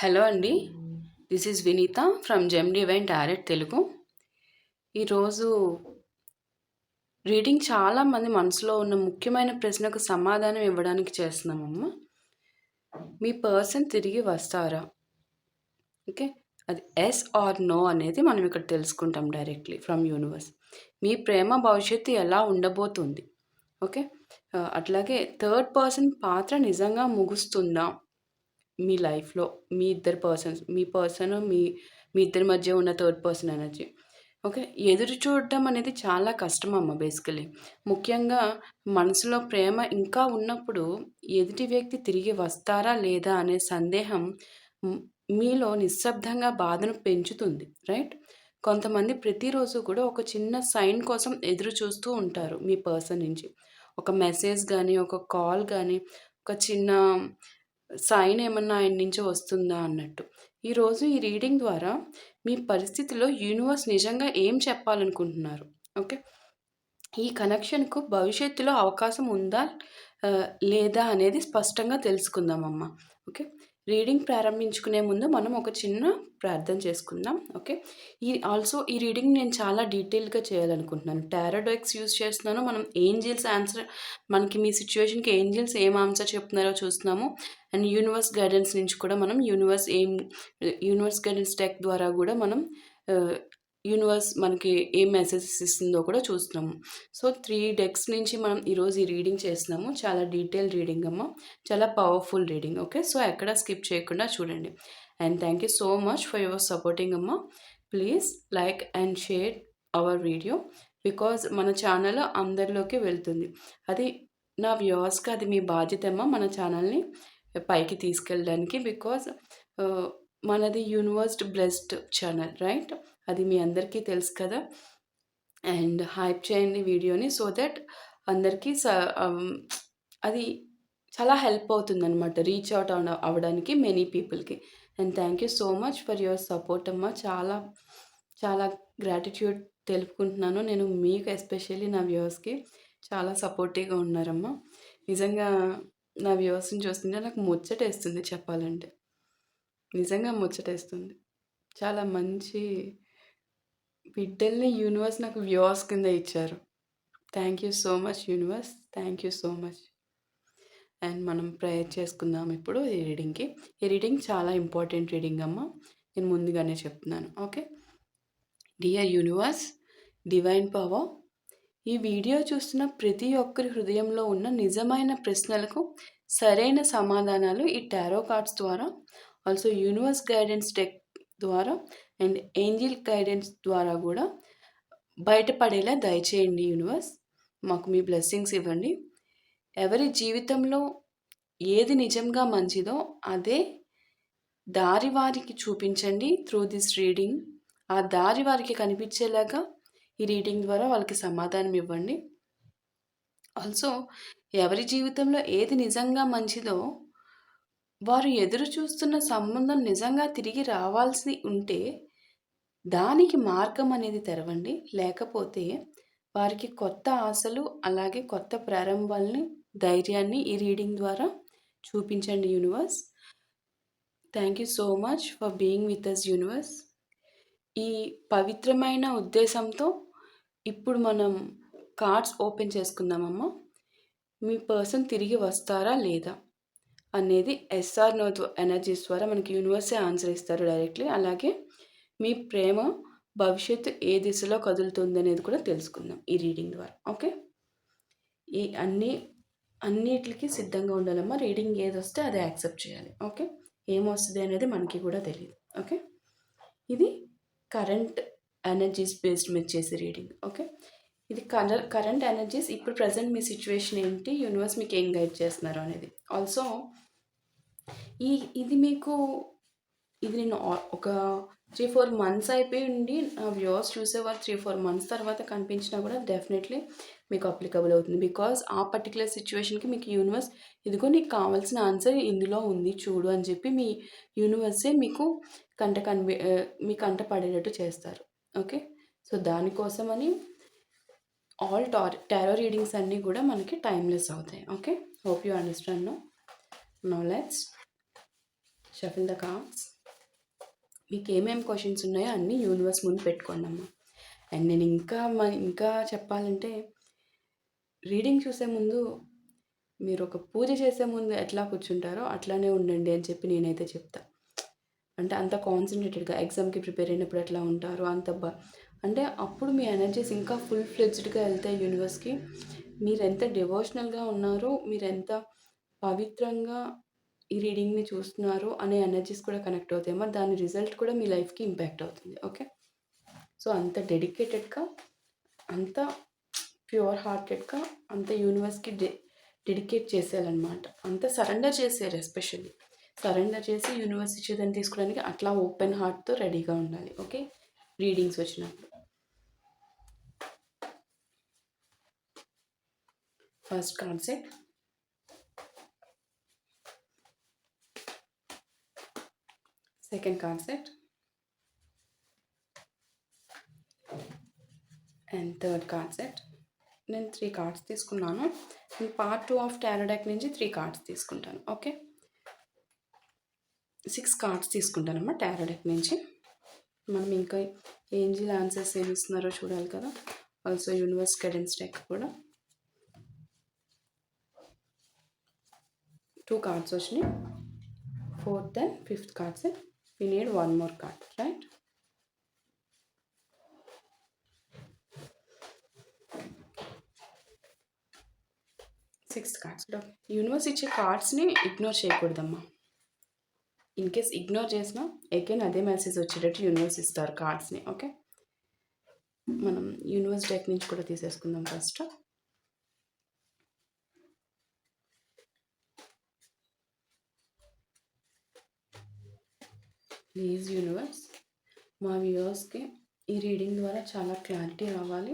Hello అండి. This is Vineetha from Gem Divine Tarot Telugu. ఈరోజు reading చాలామంది మనసులో ఉన్న ముఖ్యమైన ప్రశ్నకు సమాధానం ఇవ్వడానికి చేస్తున్నామమ్మా. మీ పర్సన్ తిరిగి వస్తారా? ఓకే, అది ఎస్ ఆర్ నో అనేది మనం ఇక్కడ తెలుసుకుంటాం డైరెక్ట్లీ ఫ్రమ్ యూనివర్స్. మీ ప్రేమ భవిష్యత్తు ఎలా ఉండబోతుంది? ఓకే, అట్లాగే థర్డ్ పర్సన్ పాత్ర నిజంగా ముగుస్తుందా మీ లైఫ్‌లో? మీ ఇద్దరు పర్సన్స్, మీ పర్సన్, మీ ఇద్దరి మధ్య ఉన్న థర్డ్ పర్సన్ ఎనర్జీ. ఓకే, ఎదురు చూడడం అనేది చాలా కష్టమమ్మ బేసికలీ. ముఖ్యంగా మనసులో ప్రేమ ఇంకా ఉన్నప్పుడు ఎదుటి వ్యక్తి తిరిగి వస్తారా లేదా అనే సందేహం హ్మ్, మీలో నిశ్శబ్దంగా బాధను పెంచుతుంది. రైట్? కొంతమంది ప్రతిరోజు కూడా ఒక చిన్న సైన్ కోసం ఎదురు చూస్తూ ఉంటారు మీ పర్సన్ నుంచి. ఒక మెసేజ్ గానీ, ఒక కాల్ గానీ, ఒక చిన్న సైన్ ఏమన్నా ఆయన నుంచి వస్తుందా అన్నట్టు. ఈరోజు ఈ రీడింగ్ ద్వారా మీ పరిస్థితిలో యూనివర్స్ నిజంగా ఏం చెప్పాలనుకుంటున్నారు? ఓకే, ఈ కనెక్షన్‌కు భవిష్యత్తులో అవకాశం ఉందా? లేదా అనేది స్పష్టంగా తెలుసుకుందామమ్మ. ఓకే, రీడింగ్ ప్రారంభించుకునే ముందు మనం ఒక చిన్న ప్రార్థన చేసుకుందాం. ఓకే, ఈ రీడింగ్ నేను చాలా డీటెయిల్‌గా చేయాలనుకుంటున్నాను. టారో డెక్స్ యూజ్ చేస్తున్నాను. మనం ఏంజెల్స్ ఆన్సర్, మనకి మీ సిట్యుయేషన్‌కి ఏంజెల్స్ ఏం ఆన్సర్ చెప్తున్నారో చూస్తున్నాము. అండ్ యూనివర్స్ గైడెన్స్ నుంచి కూడా మనం యూనివర్స్ గైడెన్స్ డెక్ ద్వారా కూడా మనం యూనివర్స్ మనకి ఏం మెసేజెస్ ఇస్తుందో కూడా చూస్తున్నాము. సో 3 డెక్స్ నుంచి మనం ఈరోజు ఈ రీడింగ్ చేస్తున్నాము. చాలా డీటెయిల్ రీడింగ్ అమ్మ. చాలా పవర్ఫుల్ రీడింగ్. ఓకే, సో ఎక్కడ స్కిప్ చేయకుండా చూడండి. And thank you so much for your supporting అమ్మ. Please like and share our video because మన ఛానల్ అందరిలోకి వెళ్తుంది. అది నా వ్యూవర్స్‌కి అది మీ బాధ్యత అమ్మ, మన ఛానల్‌ని పైకి తీసుకెళ్ళడానికి. బికాజ్ మనది యూనివర్స్ బ్లెస్డ్ ఛానల్, రైట్? అది మీ అందరికీ తెలుసు కదా. అండ్ హైప్ చేయండి వీడియోని సో దట్ అందరికీ అది చాలా హెల్ప్ అవుతుందనమాట రీచ్ అవుట్ అవ్వడానికి మెనీ పీపుల్కి. And thank you so much for your support అమ్మ. చాలా చాలా గ్రాటిట్యూడ్ తెలుపుకుంటున్నాను నేను మీకు, ఎస్పెషల్లీ నా వ్యూవర్స్కి. చాలా సపోర్టివ్గా ఉన్నారమ్మా. నిజంగా నా వ్యూవర్స్ని చూస్తుంటే నాకు ముచ్చటేస్తుంది చెప్పాలంటే. నిజంగా ముచ్చటేస్తుంది. చాలా మంచి బిడ్డల్ని యూనివర్స్ నాకు వ్యూవర్స్ కింద ఇచ్చారు. Thank you so much universe. Thank you so much. And మనం ప్రేయర్ చేసుకుందాం ఇప్పుడు ఈ రీడింగ్‌కి. ఈ రీడింగ్ చాలా ఇంపార్టెంట్ రీడింగ్ అమ్మ. నేను ముందుగానే చెప్తున్నాను. Okay. Dear universe, divine power, ఈ వీడియో చూస్తున్న ప్రతి ఒక్కరి హృదయంలో ఉన్న నిజమైన ప్రశ్నలకు సరైన సమాధానాలు ఈ టారో కార్డ్స్ ద్వారా, ఆల్సో యూనివర్స్ గైడెన్స్ డెక్ ద్వారా అండ్ ఏంజిల్ గైడెన్స్ ద్వారా కూడా బయటపడేలా దయచేయండి యూనివర్స్. మాకు మీ బ్లెస్సింగ్స్ ఇవ్వండి. ఎవరి జీవితంలో ఏది నిజంగా మంచిదో అదే దారి వారికి చూపించండి త్రూ దిస్ రీడింగ్. ఆ దారి వారికి కనిపించేలాగా ఈ రీడింగ్ ద్వారా వాళ్ళకి సమాధానం ఇవ్వండి. ఆల్సో ఎవరి జీవితంలో ఏది నిజంగా మంచిదో, వారు ఎదురు చూస్తున్న సంబంధం నిజంగా తిరిగి రావాల్సి ఉంటే దానికి మార్గం అనేది తెరవండి. లేకపోతే వారికి కొత్త ఆశలు, అలాగే కొత్త ప్రారంభాలని, ధైర్యాన్ని ఈ రీడింగ్ ద్వారా చూపించండి universe. Thank you so much for being with us universe. ఈ పవిత్రమైన ఉద్దేశంతో ఇప్పుడు మనం కార్డ్స్ ఓపెన్ చేసుకుందామమ్మా. మీ పర్సన్ తిరిగి వస్తారా లేదా అనేది ఎస్ఆర్ నో ఎనర్జీస్ ద్వారా మనకి యూనివర్సే ఆన్సర్ ఇస్తారు డైరెక్ట్లీ. అలాగే మీ ప్రేమ భవిష్యత్తు ఏ దిశలో కదులుతుంది అనేది కూడా తెలుసుకుందాం ఈ రీడింగ్ ద్వారా. ఓకే, ఈ అన్నిటికి సిద్ధంగా ఉండాలమ్మా. రీడింగ్ ఏది వస్తే అదే యాక్సెప్ట్ చేయాలి. ఓకే, ఏమొస్తుంది అనేది మనకి కూడా తెలియదు. ఓకే, ఇది కరెంట్ ఎనర్జీస్ బేస్డ్ మీద చేసే రీడింగ్. ఓకే, ఇది కరెంట్ ఎనర్జీస్, ఇప్పుడు ప్రజెంట్ మీ సిచ్యువేషన్ ఏంటి, యూనివర్స్ మీకు ఏం గైడ్ చేస్తున్నారు అనేది. ఆల్సో ఇది నేను ఒక 3-4 మంత్స్ అయిపోయి ఉండి నా వ్యూవర్స్ చూసేవారు 3-4 మంత్స్ తర్వాత కనిపించినా కూడా డెఫినెట్లీ మీకు అప్లికబుల్ అవుతుంది. బికాజ్ ఆ పర్టికులర్ సిచ్యువేషన్కి మీకు యూనివర్స్ ఇదిగో నీకు కావాల్సిన ఆన్సర్ ఇందులో ఉంది చూడు అని చెప్పి మీ యూనివర్సే మీకు మీ కంట పడేటట్టు చేస్తారు. ఓకే, సో దానికోసమని ఆల్ టారో రీడింగ్స్ అన్నీ కూడా మనకి టైమ్లెస్ అవుతాయి. Okay, hope you understand now. Let's shuffle the cards. మీకు ఏమేమి క్వశ్చన్స్ ఉన్నాయో అన్నీ యూనివర్స్ ముందు పెట్టుకోండి అమ్మ. అండ్ నేను ఇంకా చెప్పాలంటే, రీడింగ్ చూసే ముందు మీరు ఒక పూజ చేసే ముందు ఎట్లా కూర్చుంటారో అట్లానే ఉండండి అని చెప్పి నేనైతే చెప్తా. అంటే అంత కాన్సన్ట్రేటెడ్‌గా ఎగ్జామ్‌కి ప్రిపేర్ అయినప్పుడు ఎట్లా ఉంటారో అంటే అప్పుడు మీ ఎనర్జీస్ ఇంకా ఫుల్ ఫ్లెడ్జ్డ్‌గా వెళ్తాయి యూనివర్స్‌కి. మీరెంత డివోషనల్‌గా ఉన్నారో, మీరెంత పవిత్రంగా ఈ రీడింగ్‌ని చూస్తున్నారో అనే ఎనర్జీస్ కూడా కనెక్ట్ అవుతాయి. మరి దాని రిజల్ట్ కూడా మీ లైఫ్‌కి ఇంపాక్ట్ అవుతుంది. ఓకే. సో అంత డెడికేటెడ్‌గా, అంత ప్యూర్ హార్టెడ్‌గా, అంత యూనివర్స్‌కి డెడికేట్ చేసేయాలన్నమాట. అంత సరెండర్ చేసేయాలి. ఎస్పెషల్లీ సరెండర్ చేసి యూనివర్స్ ఇచ్చేదాన్ని తీసుకోవడానికి అట్లా ఓపెన్ హార్ట్‌తో రెడీగా ఉండాలి. ఓకే. రీడింగ్స్ వచ్చినప్పుడు. First concept, second concept and third concept. నేను 3 కార్డ్స్ తీసుకున్నాను. నేను పార్ట్ 2 ఆఫ్ టారో డెక్ నుంచి 3 కార్డ్స్ తీసుకుంటాను. ఓకే. 6 కార్డ్స్ తీసుకుంటానమ్మా టారో డెక్ నుంచి. మనం ఇంకా ఏంజిల్ ఆన్సర్స్ ఏమి ఇస్తున్నారో చూడాలి కదా. ఆల్సో యూనివర్స్ గైడెన్స్ డెక్ కూడా 2 కార్డ్స్ వచ్చినాయి. 4th and 5th cards. We need one more card, right? Sixth cards. Universe ఇచ్చే కార్డ్స్ని ఇగ్నోర్ చేయకూడదమ్మా. ఇన్ కేస్ ఇగ్నోర్ చేసినా అగైన్ అదే మెసేజ్ వచ్చేటట్టు యూనివర్స్ ఇస్తారు కార్డ్స్ని. ఓకే. మనం యూనివర్స్ డెక్ నుంచి కూడా తీసేసుకుందాం ఫస్ట్. ప్లీజ్ యూనివర్స్, మా వ్యూవర్స్కి ఈ రీడింగ్ ద్వారా చాలా క్లారిటీ రావాలి.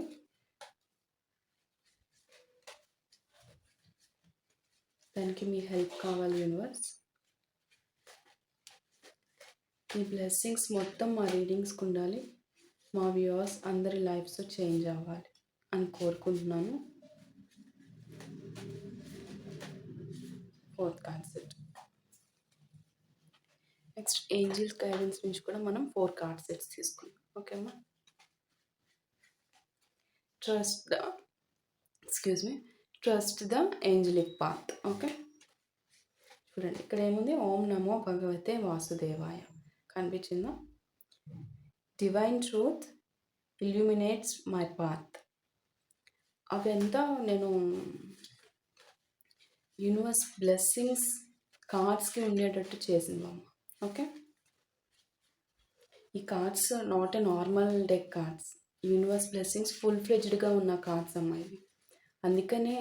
దానికి మీ హెల్ప్ కావాలి యూనివర్స్. ఈ బ్లెస్సింగ్స్ మొత్తం మా రీడింగ్స్కి ఉండాలి. మా వ్యూవర్స్ అందరి లైఫ్స్ చేంజ్ అవ్వాలి అని కోరుకుంటున్నాను. Fourth concept. Next angels guidance నుంచి కూడా మనం 4 కార్డ్ సెట్స్ తీసుకున్నాం. ఓకేమ్మా. Trust the angelic path. Okay. చూడండి ఇక్కడ ఏముంది, ఓం నమో భగవతే వాసుదేవాయ కనిపించిందా. Divine truth illuminates my path. అవంతా నేను యూనివర్స్ బ్లెస్సింగ్స్ కార్డ్స్కి ఉండేటట్టు చేసిందమ్మ. ఓకే. ఈ cards not a normal deck cards, universe blessings full ఫ్లెడ్జ్డ్గా ఉన్న కార్డ్స్ అమ్మ ఇవి. అందుకనే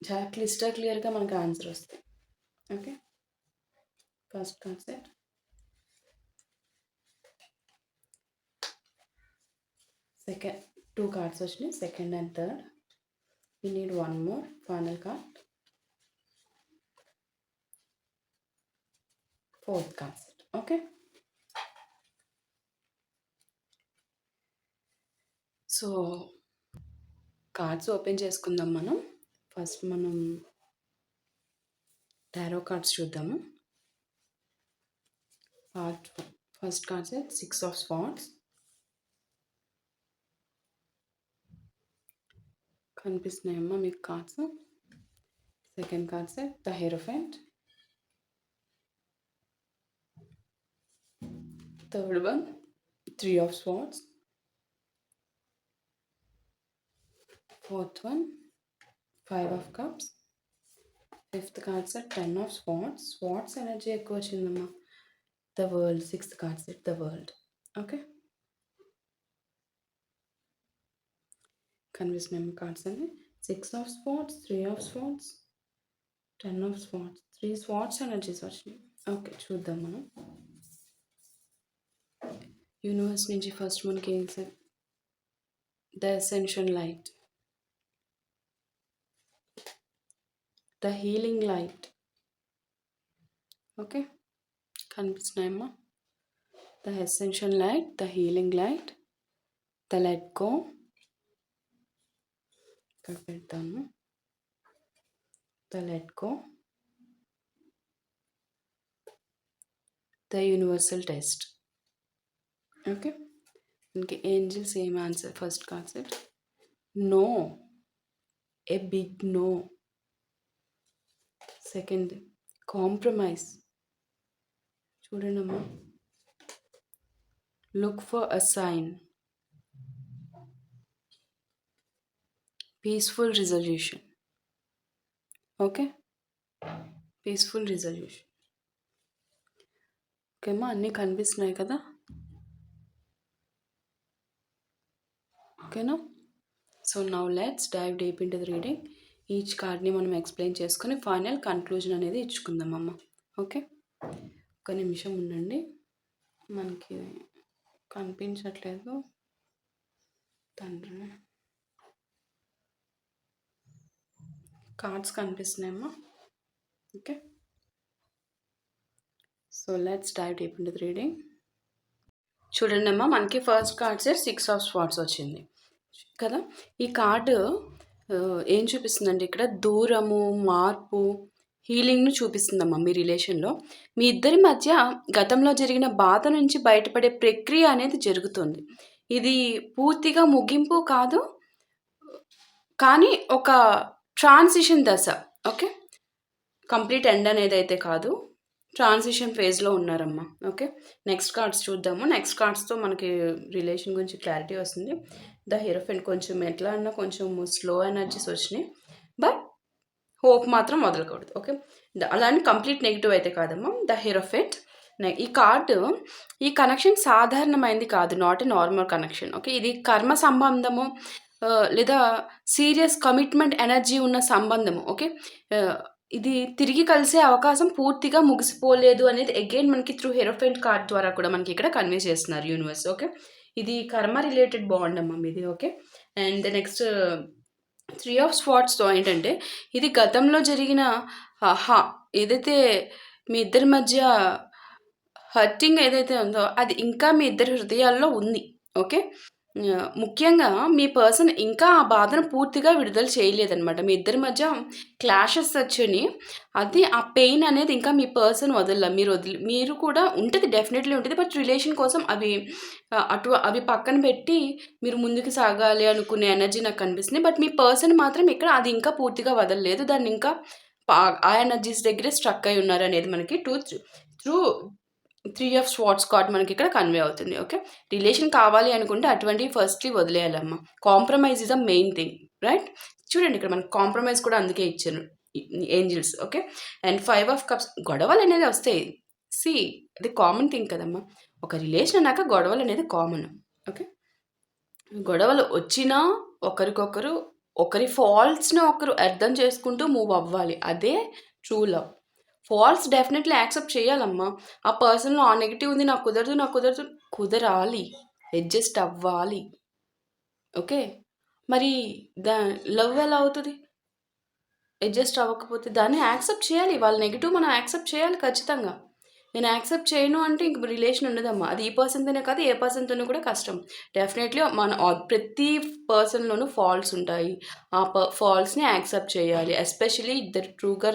చాలా క్లియర్గా మనకు ఆన్సర్ వస్తాయి. Okay. First concept, second 2 cards వచ్చినాయి, second and third. We need one more final card. Fourth concept. Okay. So cards open చేసుకుందాం మనం. ఫస్ట్ మనం టారో కార్డ్స్ చూద్దాము. First concept 6 of Swords. కనిపిస్తున్నాయమ్మా మీకు cards. Second concept the hierophant. Third one 3 of Swords. Fourth one 5 of Cups. Fifth concept 10 of Swords. Swords energy ఎక్కువ వచ్చిందమ్మా. The world. Sixth concept the world. Okay. కనిపిస్తున్నాయి cards అన్ని. 6 of Swords, 3 of Swords, 10 of Swords. 3 swords energies వచ్చినాయి. Okay, చూద్దాం మనం. Universe నుంచి first మనకి ఏం sir, the ascension light, the healing light. Okay, కనిపిస్తున్నాయమ్మా. The ascension light, the healing light, the let go. ఇక్కడ పెడతాను. The let go, the universal test. Okay, ఇంక angel same answer. First concept no, a big no. Second compromise. చూడండమ్మా, look for a sign. Peaceful resolution. Okay, peaceful resolution. ఓకేమ్మా, అన్నీ కనిపిస్తున్నాయి కదా? ఓకేనా? So now let's dive deep in to the reading. Each కార్డ్ని మనం explain చేసుకొని final conclusion అనేది ఇచ్చుకుందామమ్మ. ఓకే, ఒక నిమిషం ఉండండి, మనకి కనిపించట్లేదు తండ్రి. కార్డ్స్ కనిపిస్తున్నాయమ్మా. Okay, so let's dive deep in to the reading. చూడండి అమ్మా, మనకి first card set 6 of swords వచ్చింది కదా. ఈ కార్డు ఏం చూపిస్తుందండి ఇక్కడ? దూరము, మార్పు, హీలింగ్ను చూపిస్తుందమ్మా. మీ రిలేషన్లో మీ ఇద్దరి మధ్య గతంలో జరిగిన బాధ నుంచి బయటపడే ప్రక్రియ అనేది జరుగుతుంది. ఇది పూర్తిగా ముగింపు కాదు, కానీ ఒక ట్రాన్సిషన్ దశ. ఓకే, కంప్లీట్ ఎండ్ అనేది అయితే కాదు, ట్రాన్సిషన్ ఫేజ్లో ఉన్నారమ్మా. ఓకే, నెక్స్ట్ కార్డ్స్ చూద్దాము. నెక్స్ట్ కార్డ్స్తో మనకి రిలేషన్ గురించి క్లారిటీ వస్తుంది. ద హీరోఫెంట్ కొంచెం ఎట్లా అన్నా కొంచెం స్లో ఎనర్జీస్ వచ్చినాయి, బట్ హోప్ మాత్రం వదలకూడదు. ఓకే, అలానే కంప్లీట్ నెగిటివ్ అయితే కాదమ్మా. ద హీరోఫెంట్, ఈ కార్డు, ఈ కనెక్షన్ సాధారణమైంది కాదు, not a normal connection. Okay, ఇది కర్మ సంబంధము లేదా సీరియస్ కమిట్మెంట్ ఎనర్జీ ఉన్న సంబంధము. ఓకే, ఇది తిరిగి కలిసే అవకాశం పూర్తిగా ముగిసిపోలేదు అనేది అగైన్ మనకి త్రూ హెరోఫెంట్ కార్డ్ ద్వారా కూడా మనకి ఇక్కడ కన్వే చేస్తున్నారు యూనివర్స్. ఓకే, ఇది కర్మ రిలేటెడ్ బాండ్ అమ్మ ఇది. ఓకే, అండ్ నెక్స్ట్ 3 ఆఫ్ స్వార్డ్స్తో ఏంటంటే ఇది గతంలో జరిగిన ఏదైతే మీ ఇద్దరి మధ్య హర్టింగ్ ఏదైతే ఉందో అది ఇంకా మీ ఇద్దరి హృదయాల్లో ఉంది. ఓకే, ముఖ్యంగా మీ పర్సన్ ఇంకా ఆ బాధను పూర్తిగా విడుదల చేయలేదన్నమాట. మీ ఇద్దరి మధ్య క్లాషెస్ వచ్చని, అది ఆ పెయిన్ అనేది ఇంకా మీ పర్సన్ వదల. మీరు కూడా ఉంటుంది, డెఫినెట్లీ ఉంటుంది, బట్ రిలేషన్ కోసం అవి పక్కన పెట్టి మీరు ముందుకు సాగాలి అనుకునే ఎనర్జీ నాకు కనిపిస్తుంది. బట్ మీ పర్సన్ మాత్రం ఇక్కడ అది ఇంకా పూర్తిగా వదలలేదు, దాన్ని ఇంకా ఆ ఎనర్జీస్ దగ్గరే స్ట్రక్ అయి ఉన్నారు అనేది మనకి త్రూ 3 ఆఫ్ స్వార్డ్స్ కార్డ్ మనకి ఇక్కడ కన్వే అవుతుంది. ఓకే, రిలేషన్ కావాలి అనుకుంటే అటువంటివి ఫస్ట్లీ వదిలేయాలమ్మా. Compromise is the main thing, right? చూడండి, ఇక్కడ మనకి కాంప్రమైజ్ కూడా అందుకే ఇచ్చాను angels. Okay, and 5 of cups. గొడవలు అనేది వస్తాయి, అది కామన్ థింగ్ కదమ్మా. ఒక రిలేషన్ అన్నాక గొడవలు అనేది కామన్. ఓకే, గొడవలు వచ్చినా ఒకరికొకరు ఒకరి ఫాల్ట్స్ని ఒకరు అర్థం చేసుకుంటూ మూవ్ అవ్వాలి, అదే true love. Faults definitely accept చేయాలమ్మా. ఆ పర్సన్లో ఆ నెగిటివ్ ఉంది, నాకు కుదరదు, కుదరాలి, అడ్జస్ట్ అవ్వాలి. ఓకే, మరి లవ్ ఎలా అవుతుంది? అడ్జస్ట్ అవ్వకపోతే దాన్ని యాక్సెప్ట్ చేయాలి. వాళ్ళ నెగిటివ్ మనం యాక్సెప్ట్ చేయాలి ఖచ్చితంగా. నేను యాక్సెప్ట్ చేయను అంటే ఇంక రిలేషన్ ఉండదమ్మా. అది ఈ పర్సన్తోనే కాదు, ఏ పర్సన్తోనే కూడా కష్టం. డెఫినెట్లీ ప్రతి పర్సన్లోనూ ఫాల్ట్స్ ఉంటాయి. ఆ ఫాల్ట్స్ని యాక్సెప్ట్ చేయాలి. ఎస్పెషలీ ఇద్దరు ట్రూగా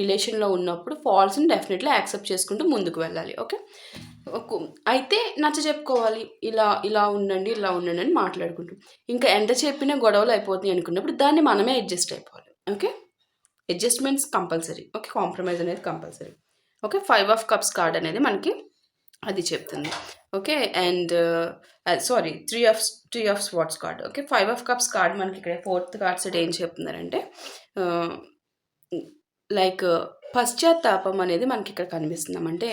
రిలేషన్లో ఉన్నప్పుడు ఫాల్ట్స్ని డెఫినెట్లీ యాక్సెప్ట్ చేసుకుంటూ ముందుకు వెళ్ళాలి. ఓకే, అయితే నచ్చ చెప్పుకోవాలి, ఇలా ఉండండి అని మాట్లాడుకుంటాం. ఇంకా ఎంత చెప్పినా గొడవలు అయిపోతున్నాయి అనుకున్నప్పుడు దాన్ని మనమే అడ్జస్ట్ అయిపోవాలి. Okay, adjustments compulsory. Okay, compromise అనేది compulsory. Okay, 5 of cups card అనేది మనకి అది చెప్తుంది. Okay, and sorry 3 of swords card. Okay, 5 of cups card మనకి ఇక్కడ ఫోర్త్ కార్డ్ సెట్ ఏం చెప్తున్నారంటే లైక్ పశ్చాత్తాపం అనేది మనకి ఇక్కడ కనిపిస్తున్నాం. అంటే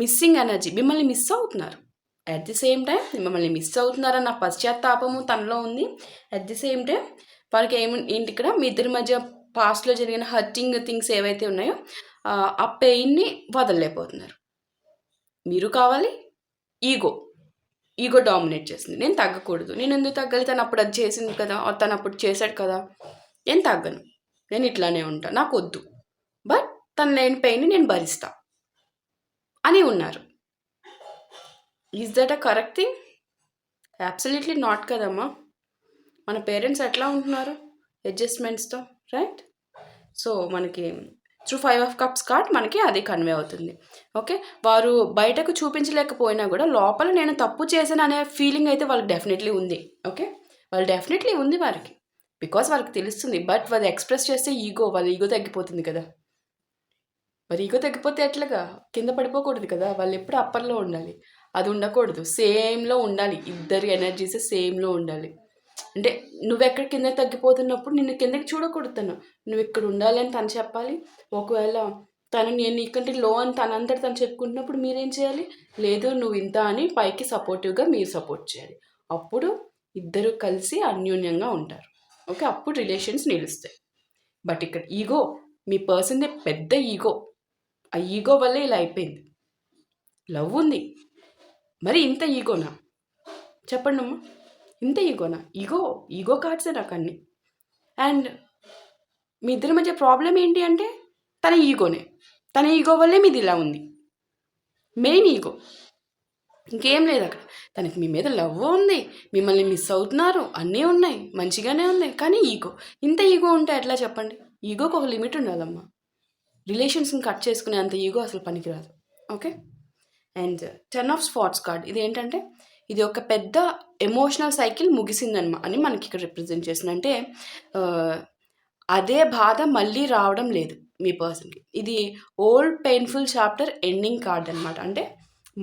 మిస్సింగ్ ఎనర్జీ, మిమ్మల్ని మిస్ అవుతున్నారు. అట్ ది సేమ్ టైం మిమ్మల్ని మిస్ అవుతున్నారన్న పశ్చాత్తాపము తనలో ఉంది. అట్ ది సేమ్ టైం వాళ్ళకి ఏంటి ఇక్కడ మీ ఇద్దరి మధ్య పాస్ట్లో జరిగిన హర్టింగ్ థింగ్స్ ఏవైతే ఉన్నాయో ఆ పెయిన్ని వదలలేకపోతున్నారు. మీరు కావాలి, ఈగో డామినేట్ చేసింది. నేను తగ్గకూడదు, నేను ఎందుకు తగ్గాలి? తను అప్పుడు అది చేసింది కదా, తను అప్పుడు చేశాడు కదా, నేను తగ్గను, నేను ఇట్లానే ఉంటాను, నాకు వద్దు, బట్ తను లేని పెయిన్ని నేను భరిస్తా అని ఉన్నారు. Is that a correct thing? Absolutely not కదమ్మా. మన పేరెంట్స్ ఎట్లా ఉంటున్నారు? అడ్జస్ట్మెంట్స్తో, రైట్? సో మనకి త్రూ 5 ఆఫ్ కప్స్ కార్డ్ మనకి అది కన్వే అవుతుంది. ఓకే. వారు బయటకు చూపించలేకపోయినా కూడా లోపల నేను తప్పు చేశాను అనే ఫీలింగ్ అయితే వాళ్ళకి డెఫినెట్లీ ఉంది. ఓకే. వాళ్ళు డెఫినెట్లీ ఉంది వారికి. బికాస్ వాళ్ళకి తెలుస్తుంది. బట్ వాళ్ళు ఎక్స్ప్రెస్ చేస్తే వాళ్ళ ఈగో తగ్గిపోతుంది కదా. మరి ఈగో తగ్గిపోతే ఎట్లాగా? కింద పడిపోకూడదు కదా. వాళ్ళు ఎప్పుడు అప్పర్లో ఉండాలి. అది ఉండకూడదు. సేమ్లో ఉండాలి. ఇద్దరి ఎనర్జీస్ సేమ్లో ఉండాలి. అంటే నువ్వెక్కడ కింద తగ్గిపోతున్నప్పుడు నిన్ను కిందకి చూడకూడదు తను. నువ్వు ఇక్కడ ఉండాలి అని తను చెప్పాలి. ఒకవేళ తను నేను నీకంటే లో అని తనంతట తను చెప్పుకుంటున్నప్పుడు మీరేం చేయాలి? లేదు నువ్వు ఇంత అని పైకి సపోర్టివ్గా మీరు సపోర్ట్ చేయాలి. అప్పుడు ఇద్దరు కలిసి అన్యోన్యంగా ఉంటారు. ఓకే. అప్పుడు రిలేషన్స్ నిలుస్తాయి. బట్ ఇక్కడ ఈగో, మీ పర్సన్ది పెద్ద ఈగో. ఆ ఈగో వల్లే ఇలా అయిపోయింది. లవ్ ఉంది, మరి ఇంత ఈగోనా? చెప్పండి అమ్మా, ఇంత ఈగోనా? ఈగో కార్డ్సే నాకు అన్ని. అండ్ మీ ఇద్దరి మధ్య ప్రాబ్లం ఏంటి అంటే తన ఈగోనే. తన ఈగో వల్లే మీది ఇలా ఉంది. మెయిన్ ఈగో, ఇంకేం లేదు అక్కడ. తనకి మీ మీద లవ్ ఉంది, మిమ్మల్ని మిస్ అవుతున్నారు, అన్నీ ఉన్నాయి, మంచిగానే ఉన్నాయి. కానీ ఈగో, ఇంత ఈగో ఉంటే ఎట్లా చెప్పండి? ఈగోకి ఒక లిమిట్ ఉండాలమ్మా. రిలేషన్స్ని కట్ చేసుకునే అంత ఈగో అసలు పనికిరాదు. Okay. And 10 of spots card ఇది ఏంటంటే ఇది ఒక పెద్ద ఎమోషనల్ సైకిల్ ముగిసిందన్నమా అని మనకి ఇక్కడ రిప్రజెంట్ చేసింది. అంటే అదే బాధ మళ్ళీ రావడం లేదు మీ పర్సన్కి. ఇది old painful chapter ending card అనమాట. అంటే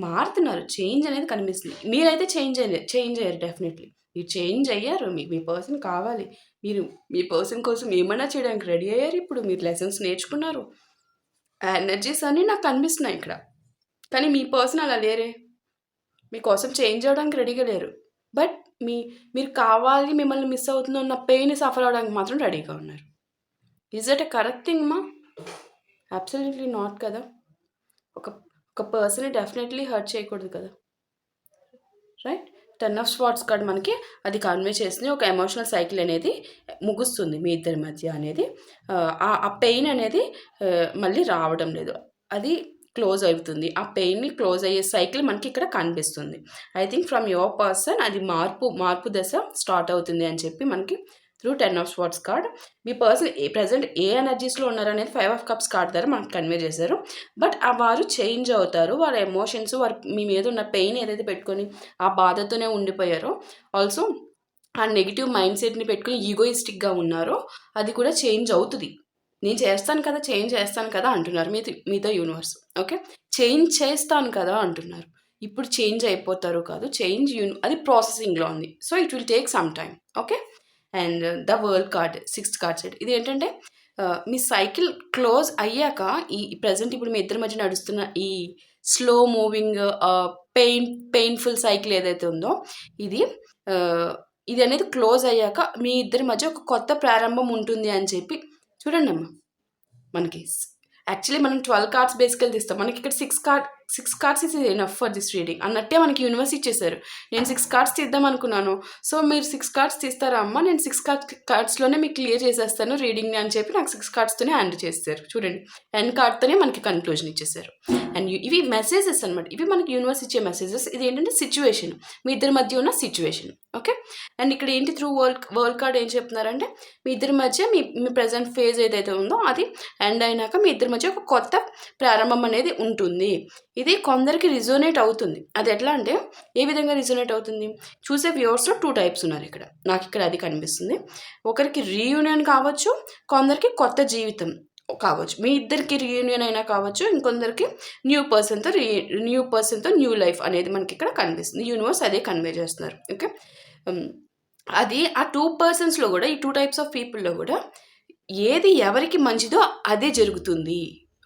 మారుతున్నారు, చేంజ్ అనేది కనిపిస్తుంది. మీరైతే చేంజ్ అయ్యారు డెఫినెట్లీ. మీరు చేంజ్ అయ్యారు. మీ పర్సన్ కావాలి. మీరు మీ పర్సన్ కోసం ఏమైనా చేయడానికి రెడీ అయ్యారు. ఇప్పుడు మీరు లెసన్స్ నేర్చుకున్నారు. ఆ ఎనర్జీస్ అన్నీ నాకు కనిపిస్తున్నాయి ఇక్కడ. కానీ మీ పర్సన్ అలా లేరే. మీకోసం చేంజ్ అవ్వడానికి రెడీగా లేరు. బట్ మీరు కావాలి, మిమ్మల్ని మిస్ అవుతుందో ఉన్న పెయిన్ సఫర్ అవ్వడానికి మాత్రం రెడీగా ఉన్నారు. Is that a correct thing మా? అబ్సల్యూట్లీ నాట్ కదా. ఒక పర్సన్ని డెఫినెట్లీ హర్ట్ చేయకూడదు కదా, రైట్? 10 ఆఫ్ స్పాట్స్ కార్డ్ మనకి అది కన్వే చేస్తుంది. ఒక ఎమోషనల్ సైకిల్ అనేది ముగుస్తుంది మీ ఇద్దరి మధ్య అనేది. ఆ పెయిన్ అనేది మళ్ళీ రావడం లేదు, అది క్లోజ్ అవుతుంది. ఆ పెయిన్ని క్లోజ్ అయ్యే సైకిల్ మనకి ఇక్కడ కనిపిస్తుంది. I think from your person అది మార్పు దశ స్టార్ట్ అవుతుంది అని చెప్పి మనకి త్రూ 10 ఆఫ్ స్పాట్స్ కార్డ్ మీ పర్సన్ ప్రజెంట్ ఏ ఎనర్జీస్లో ఉన్నారనేది 5 ఆఫ్ కప్స్ కార్డ్ ద్వారా మనకు కన్వే చేశారు. బట్ వారు చేంజ్ అవుతారు. వాళ్ళ ఎమోషన్స్, వారు మీ మీద ఉన్న పెయిన్ ఏదైతే పెట్టుకొని ఆ బాధతోనే ఉండిపోయారో, ఆల్సో ఆ నెగిటివ్ మైండ్ సెట్ని పెట్టుకుని ఈగోయిస్టిక్గా ఉన్నారో అది కూడా చేంజ్ అవుతుంది. నేను చేస్తాను కదా, చేంజ్ చేస్తాను కదా అంటున్నారు మీతో యూనివర్స్. ఓకే. చేంజ్ చేస్తాను కదా అంటున్నారు. ఇప్పుడు చేంజ్ అయిపోతారు కాదు, చేంజ్ అది ప్రాసెసింగ్లో ఉంది. So it will take some time. Okay. And the world card 6th card set ఇది ఏంటంటే మీ సైకిల్ క్లోజ్ అయ్యాక ఈ ప్రజెంట్ ఇప్పుడు మీ ఇద్దరి మధ్య నడుస్తున్న ఈ స్లో మూవింగ్ పెయిన్ఫుల్ సైకిల్ ఏదైతే ఉందో ఇది అనేది క్లోజ్ అయ్యాక మీ ఇద్దరి మధ్య ఒక కొత్త ప్రారంభం ఉంటుంది అని చెప్పి చూడండి అమ్మా. మనకి యాక్చువల్లీ మనం 12 కార్డ్స్ బేసికల్ తీస్తాం. మనకి ఇక్కడ 6 cards is enough for this reading అన్నట్టే మనకి యూనివర్స్ ఇచ్చేసారు. నేను 6 కార్డ్స్ తీద్దాం అనుకున్నాను. సో మీరు 6 కార్డ్స్ తీస్తారా అమ్మ, నేను 6 కార్డ్స్లోనే మీకు క్లియర్ చేసేస్తాను రీడింగ్ని అని చెప్పి నాకు 6 కార్డ్స్తోనే హ్యాండ్ చేస్తారు. చూడండి, ఎండ్ కార్డ్తోనే మనకి కన్క్లూజన్ ఇచ్చేసారు. అండ్ ఇవి మెసేజెస్ అనమాట. ఇవి మనకి యూనివర్స్ ఇచ్చే మెసేజెస్. ఇది ఏంటంటే సిచ్యువేషన్, మీ ఇద్దరి మధ్య ఉన్న సిచ్యువేషన్. ఓకే. అండ్ ఇక్కడ ఏంటి త్రూ వరల్డ్ కార్డ్ ఏం చెప్తున్నారంటే మీ ఇద్దరి మధ్య మీ ప్రజెంట్ ఫేజ్ ఏదైతే ఉందో అది ఎండ్ అయినాక మీ ఇద్దరి మధ్య ఒక కొత్త ప్రారంభం అనేది ఉంటుంది. ఇది కొందరికి రిజోనేట్ అవుతుంది. అది ఎట్లా అంటే ఏ విధంగా రిజోనేట్ అవుతుంది? చూసే వ్యూవర్స్లో 2 టైప్స్ ఉన్నారు ఇక్కడ. నాకు ఇక్కడ అది కనిపిస్తుంది. ఒకరికి రీయూనియన్ కావచ్చు, కొందరికి కొత్త జీవితం కావచ్చు. మీ ఇద్దరికి రీయూనియన్ అయినా కావచ్చు, ఇంకొందరికి న్యూ పర్సన్తో న్యూ లైఫ్ అనేది మనకి ఇక్కడ కనిపిస్తుంది. యూనివర్స్ అదే కన్వే చేస్తున్నారు. ఓకే. అది ఆ 2 పర్సన్స్లో కూడా, ఈ 2 టైప్స్ ఆఫ్ పీపుల్లో కూడా ఏది ఎవరికి మంచిదో అదే జరుగుతుంది.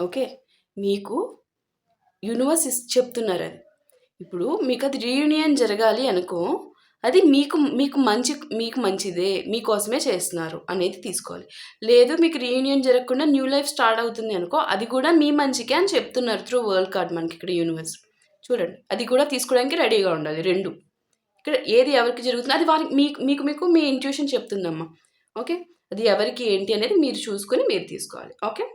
ఓకే. మీకు యూనివర్స్ చెప్తున్నారు అది. ఇప్పుడు మీకు అది రీయూనియన్ జరగాలి అనుకో, అది మీకు మంచిదే, మీకోసమే చేస్తున్నారు అనేది తీసుకోవాలి. లేదు మీకు రీయూనియన్ జరగకుండా న్యూ లైఫ్ స్టార్ట్ అవుతుంది అనుకో, అది కూడా మీ మంచికే అని చెప్తున్నారు త్రూ వరల్డ్ కార్డ్ మనకి ఇక్కడ యూనివర్స్. చూడండి, అది కూడా తీసుకోవడానికి రెడీగా ఉండాలి. 2 ఇక్కడ ఏది ఎవరికి జరుగుతుంది అది వారికి మీకు మీ ఇంట్యూషన్ చెప్తుందమ్మా. ఓకే. అది ఎవరికి ఏంటి అనేది మీరు చూసుకొని మీరు తీసుకోవాలి. Okay.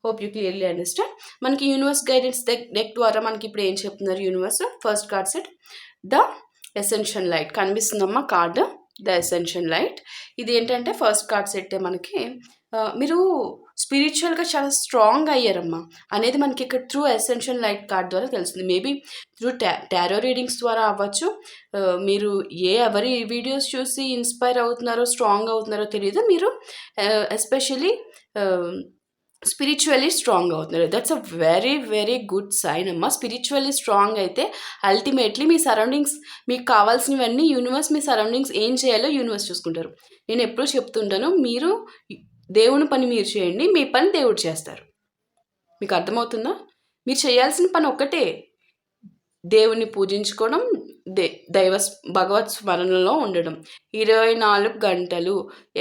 Hope you clearly understand. మనకి యూనివర్స్ గైడెన్స్ డెక్ ద్వారా మనకి ఇప్పుడు ఏం చెప్తున్నారు universe? First card set the essential light కనిపిస్తుందమ్మా కార్డ్, ద ఎసెన్షియల్ లైట్. ఇది ఏంటంటే ఫస్ట్ కార్డ్ సెట్ మనకి మీరు స్పిరిచువల్‌గా చాలా స్ట్రాంగ్ అయ్యారమ్మా అనేది మనకి ఇక్కడ త్రూ అసెన్షియల్ లైట్ కార్డ్ ద్వారా తెలుస్తుంది. మేబీ త్రూ టారో రీడింగ్స్ ద్వారా అవ్వచ్చు. మీరు ఎవరి వీడియోస్ చూసి ఇన్‌స్పైర్ అవుతున్నారో, స్ట్రాంగ్ అవుతున్నారో తెలీదు. మీరు ఎస్పెషల్లీ స్పిరిచువల్లీ స్ట్రాంగ్ అవుతున్నారు. That's a very very good sign అమ్మా. స్పిరిచువల్లీ స్ట్రాంగ్ అయితే అల్టిమేట్లీ మీ సరౌండింగ్స్ మీకు కావాల్సినవన్నీ యూనివర్స్, మీ సరౌండింగ్స్ ఏం చేయాలో యూనివర్స్ చూసుకుంటారు. నేను ఎప్పుడూ చెప్తుంటాను, మీరు దేవుని పని మీరు చేయండి, మీ పని దేవుడు చేస్తారు. మీకు అర్థమవుతుందా? మీరు చేయాల్సిన పని ఒక్కటే, దేవుణ్ణి పూజించుకోవడం, భగవత్ స్మరణలో ఉండడం. 24 గంటలు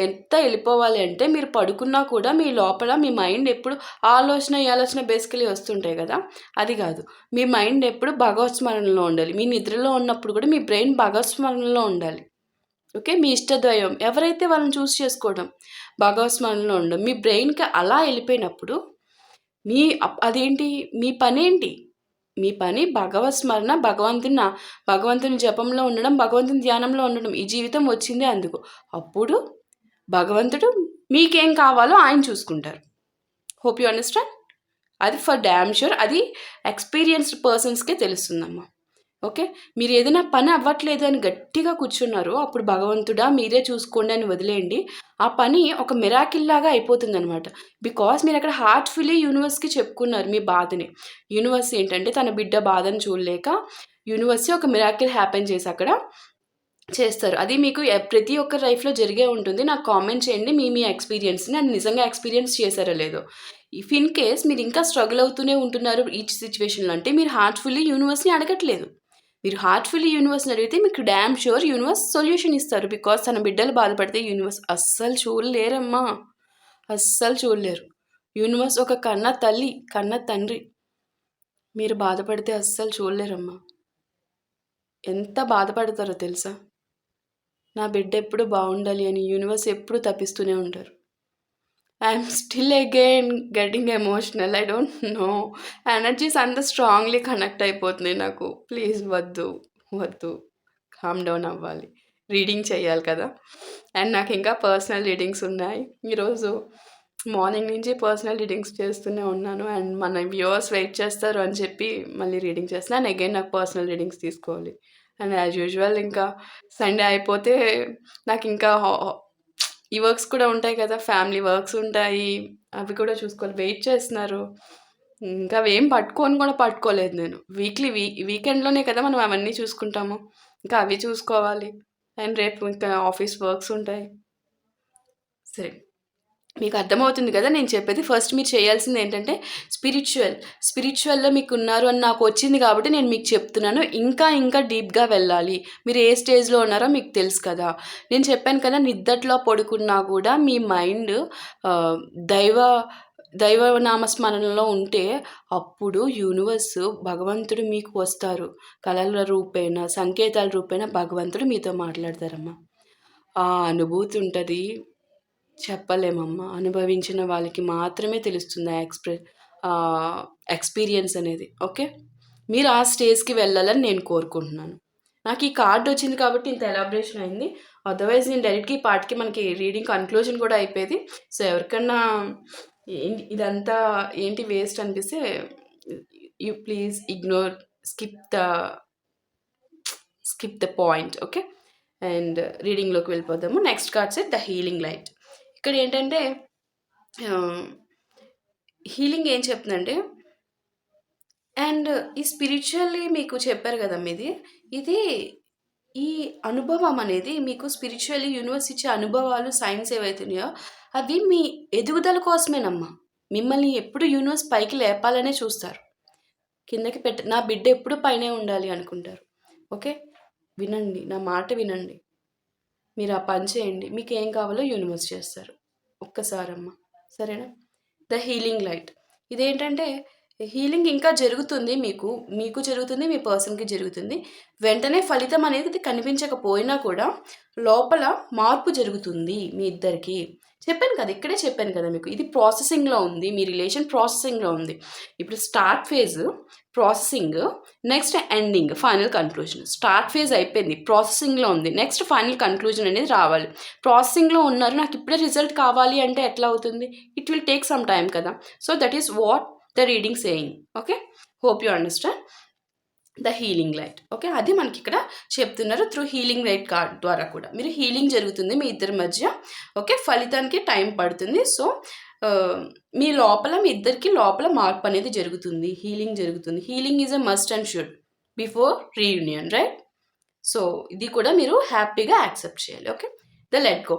ఎంత వెళ్ళిపోవాలి అంటే, మీరు పడుకున్నా కూడా మీ లోపల మీ మైండ్ ఎప్పుడు ఆలోచన బేసికలీ వస్తుంటాయి కదా, అది కాదు. మీ మైండ్ ఎప్పుడు భగవత్ స్మరణలో ఉండాలి. మీ నిద్రలో ఉన్నప్పుడు కూడా మీ బ్రెయిన్ భగవత్ స్మరణలో ఉండాలి. ఓకే, మీ ఇష్టదైవం ఎవరైతే వాళ్ళని చూస్ చేసుకోవడం, భగవత్ స్మరణలో ఉండడం. మీ బ్రెయిన్కి అలా వెళ్ళిపోయినప్పుడు అదేంటి మీ పని ఏంటి? మీ పని భగవత్ స్మరణ, భగవంతుని జపంలో ఉండడం, భగవంతుని ధ్యానంలో ఉండడం. ఈ జీవితం వచ్చిందే అందుకు. అప్పుడు భగవంతుడు మీకేం కావాలో ఆయన చూసుకుంటారు. Hope you understand. అది ఫర్ డ్యామ్ ష్యూర్. అది ఎక్స్పీరియన్స్డ్ పర్సన్స్కే తెలుస్తుందమ్మా. ఓకే, మీరు ఏదైనా పని అవ్వట్లేదు అని గట్టిగా కూర్చున్నారు, అప్పుడు భగవంతుడా మీరే చూసుకోండి అని వదిలేయండి. ఆ పని ఒక మిరాకిల్ లాగా అయిపోతుంది అనమాట. బికాస్ మీరు అక్కడ హార్ట్ఫుల్లీ యూనివర్స్కి చెప్పుకున్నారు మీ బాధని. యూనివర్స్ ఏంటంటే తన బిడ్డ బాధను చూడలేక యూనివర్స్ ఒక మిరాకిల్ హ్యాపెన్ చేసి అక్కడ చేస్తారు. అది మీకు ప్రతి ఒక్క లైఫ్లో జరిగే ఉంటుంది. నాకు కామెంట్ చేయండి మీ ఎక్స్పీరియన్స్ని, అది నిజంగా ఎక్స్పీరియన్స్ చేశారో లేదో. ఇఫ్ ఇన్ కేస్ మీరు ఇంకా స్ట్రగుల్ అవుతూనే ఉంటున్నారు ఈచ్ సిచ్యువేషన్లో అంటే, మీరు హార్ట్ఫుల్లీ యూనివర్స్ని అడగట్లేదు. మీరు హార్ట్ఫుల్లీ యూనివర్స్ని అడిగితే మీకు డ్యామ్ షూర్ యూనివర్స్ సొల్యూషన్ ఇస్తారు. బికాస్ తన బిడ్డలు బాధపడితే యూనివర్స్ అస్సలు చూడలేరమ్మా, అస్సలు చూడలేరు. యూనివర్స్ ఒక కన్న తల్లి, కన్న తండ్రి. మీరు బాధపడితే అస్సలు చూడలేరమ్మా. ఎంత బాధపడతారో తెలుసా? నా బిడ్డ ఎప్పుడు బాగుండాలి అని యూనివర్స్ ఎప్పుడు తప్పిస్తూనే ఉంటారు. I'm still again getting emotional. I don't know, energies అంత స్ట్రాంగ్లీ కనెక్ట్ అయిపోతున్నాయి నాకు. ప్లీజ్ వద్దు, కామ్ డౌన్ అవ్వాలి. రీడింగ్ చేయాలి కదా. అండ్ నాకు ఇంకా పర్సనల్ రీడింగ్స్ ఉన్నాయి. ఈరోజు మార్నింగ్ నుంచి పర్సనల్ రీడింగ్స్ చేస్తూనే ఉన్నాను. అండ్ మన వ్యూవర్స్ వెయిట్ చేస్తారు అని చెప్పి మళ్ళీ రీడింగ్ చేస్తున్నాను. అండ్ అగైన్ నాకు పర్సనల్ రీడింగ్స్ తీసుకోవాలి. అండ్ యాజ్ యూజువల్ ఇంకా సండే అయిపోతే నాకు ఇంకా ఈ వర్క్స్ కూడా ఉంటాయి కదా, ఫ్యామిలీ వర్క్స్ ఉంటాయి, అవి కూడా చూసుకోవాలి. వెయిట్ చేస్తున్నారు. ఇంకా అవి ఏం పట్టుకోలేదు నేను. వీకెండ్లోనే కదా మనం అవన్నీ చూసుకుంటాము. ఇంకా అవి చూసుకోవాలి. అండ్ రేపు ఇంకా ఆఫీస్ వర్క్స్ ఉంటాయి. సరే, మీకు అర్థమవుతుంది కదా నేను చెప్పేది. ఫస్ట్ మీరు చేయాల్సింది ఏంటంటే స్పిరిచువల్లో మీకు ఉన్నారు అని నాకు వచ్చింది కాబట్టి నేను మీకు చెప్తున్నాను. ఇంకా డీప్గా వెళ్ళాలి. మీరు ఏ స్టేజ్లో ఉన్నారో మీకు తెలుసు కదా. నేను చెప్పాను కదా, నిద్దట్లో పడుకున్నా కూడా మీ మైండ్ దైవ నామస్మరణలో ఉంటే అప్పుడు యూనివర్స్, భగవంతుడు మీకు వస్తారు. కళల రూపేణ, సంకేతాల రూపేణ భగవంతుడు మీతో మాట్లాడతారమ్మా. ఆ అనుభూతి ఉంటుంది, చెప్పలేమమ్మా. అనుభవించిన వాళ్ళకి మాత్రమే తెలుస్తుంది ఆ ఎక్స్పీరియన్స్ అనేది. ఓకే, మీరు ఆ స్టేజ్కి వెళ్ళాలని నేను కోరుకుంటున్నాను. నాకు ఈ కార్డు వచ్చింది కాబట్టి ఇంత ఎలాబరేషన్ అయింది. అదర్వైజ్ నేను డైరెక్ట్గా ఈ పార్ట్కి మనకి రీడింగ్ కన్క్లూజన్ కూడా అయిపోయేది. సో ఎవరికన్నా ఇదంతా ఏంటి వేస్ట్ అనిపిస్తే you please ignore, skip the point. Okay, and రీడింగ్లోకి వెళ్ళిపోదాము. Next cards the healing light. ఇక్కడ ఏంటంటే హీలింగ్ ఏం చెప్తుందంటే, అండ్ ఈ స్పిరిచువల్లీ మీకు చెప్పారు కదా ఇది ఈ అనుభవం అనేది మీకు స్పిరిచువల్లీ యూనివర్స్ ఇచ్చే అనుభవాలు, సైన్స్ ఏవైతున్నాయో అవి మీ ఎదుగుదల కోసమేనమ్మా. మిమ్మల్ని ఎప్పుడు యూనివర్స్ పైకి లేపాలనే చూస్తారు. కిందకి నా బిడ్డ ఎప్పుడు పైనే ఉండాలి అనుకుంటారు. ఓకే, వినండి, నా మాట వినండి. మీరు ఆ పని చేయండి, మీకు ఏం కావాలో యూనివర్స్ చేస్తారు. ఒక్కసారమ్మా, సరేనా. ద హీలింగ్ లైట్ ఇదేంటంటే, హీలింగ్ ఇంకా జరుగుతుంది, మీకు జరుగుతుంది, మీ పర్సన్కి జరుగుతుంది. వెంటనే ఫలితం అనేది కనిపించకపోయినా కూడా లోపల మార్పు జరుగుతుంది మీ ఇద్దరికి. చెప్పాను కదా, ఇక్కడే చెప్పాను కదా మీకు, ఇది ప్రాసెసింగ్లో ఉంది, మీ రిలేషన్ ప్రాసెసింగ్లో ఉంది. ఇప్పుడు start phase, processing, next ending, final conclusion. Start phase అయిపోయింది, ప్రాసెసింగ్లో ఉంది, నెక్స్ట్ ఫైనల్ కన్క్లూజన్ అనేది రావాలి. ప్రాసెసింగ్లో ఉన్నారు, నాకు ఇప్పుడే రిజల్ట్ కావాలి అంటే ఎట్లా అవుతుంది? It will take some time కదా. So that is what the reading saying. Okay, hope you understand the healing light. Okay, అది మనకి ఇక్కడ చెప్తున్నారు. త్రూ హీలింగ్ లైట్ కార్డ్ ద్వారా కూడా మీరు హీలింగ్ జరుగుతుంది మీ ఇద్దరి మధ్య. ఓకే, ఫలితానికి టైం పడుతుంది. సో మీ లోపల, మీ ఇద్దరికి లోపల మార్పు అనేది జరుగుతుంది, హీలింగ్ జరుగుతుంది. Healing is a must and should before reunion, right? So ఇది కూడా మీరు హ్యాపీగా యాక్సెప్ట్ చేయాలి. Okay, the let go.